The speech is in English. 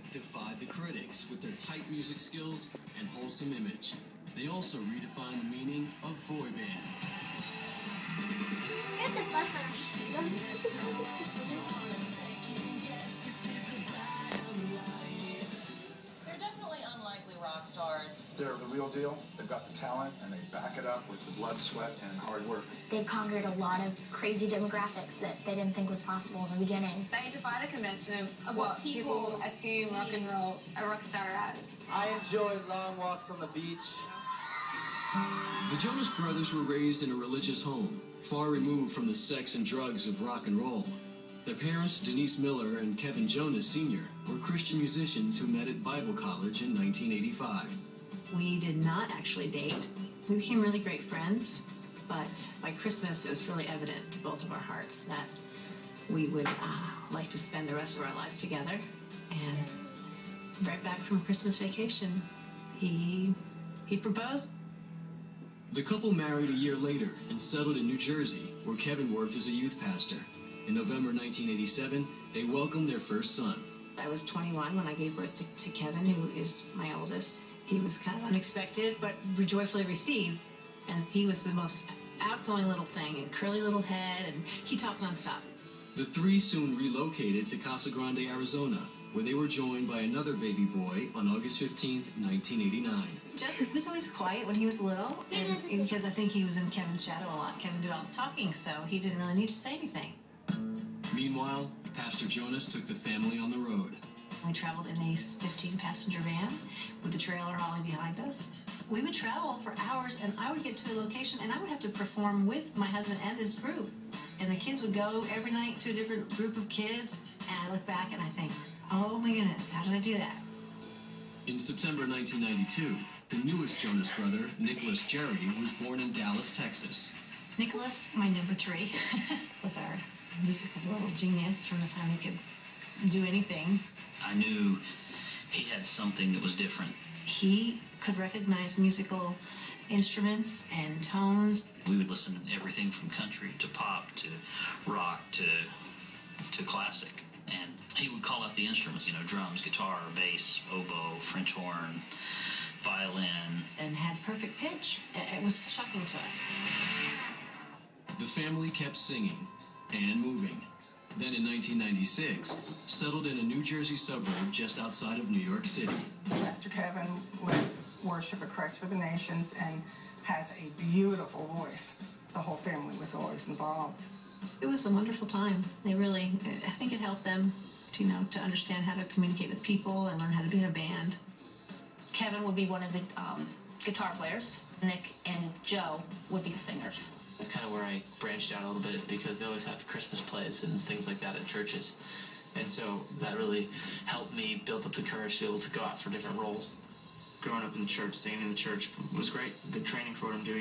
family defied the critics with their tight music skills and wholesome image. They also redefined the meaning of boy band. Get the bus on. They're definitely unlikely rock stars. They're the real deal. They've got the talent, and they back it up with the blood, sweat, and hard work. They've conquered a lot of crazy demographics that they didn't think was possible in the beginning. They defy the convention of what people assume rock and roll a rock star as. I enjoy long walks on the beach. The Jonas Brothers were raised in a religious home, far removed from the sex and drugs of rock and roll. Their parents, Denise Miller and Kevin Jonas Sr., were Christian musicians who met at Bible College in 1985. We did not actually date. We became really great friends, but by Christmas it was really evident to both of our hearts that we would like to spend the rest of our lives together. And right back from Christmas vacation, he proposed. The couple married a year later and settled in New Jersey, where Kevin worked as a youth pastor. In November 1987, they welcomed their first son. I was 21 when I gave birth to Kevin, who is my oldest. He was kind of unexpected, but joyfully received. And he was the most outgoing little thing, a curly little head, and he talked nonstop. The three soon relocated to Casa Grande, Arizona, where they were joined by another baby boy on August 15, 1989. Joseph was always quiet when he was little, and because I think he was in Kevin's shadow a lot. Kevin did all the talking, so he didn't really need to say anything. Meanwhile, Pastor Jonas took the family on the road. We traveled in a 15-passenger van with the trailer hauling behind us. We would travel for hours, and I would get to a location, and I would have to perform with my husband and this group. And the kids would go every night to a different group of kids, and I look back and I think, oh my goodness, how did I do that? In September 1992, the newest Jonas brother, Nicholas Jerry, was born in Dallas, Texas. Nicholas, my number 3, was our musical little genius from the time he could do anything. I knew he had something that was different. He could recognize musical instruments and tones. We would listen to everything from country to pop to rock to classic. And he would call out the instruments, drums, guitar, bass, oboe, French horn, violin. And had perfect pitch. It was shocking to us. The family kept singing and moving. Then in 1996, settled in a New Jersey suburb just outside of New York City. Pastor Kevin led worship at Christ for the Nations and has a beautiful voice. The whole family was always involved. It was a wonderful time. I think it helped them, to understand how to communicate with people and learn how to be in a band. Kevin would be one of the guitar players. Nick and Joe would be the singers. That's kind of where I branched out a little bit because they always have Christmas plays and things like that at churches. And so that really helped me build up the courage to be able to go out for different roles. Growing up in the church, singing in the church was great. Good training for what I'm doing.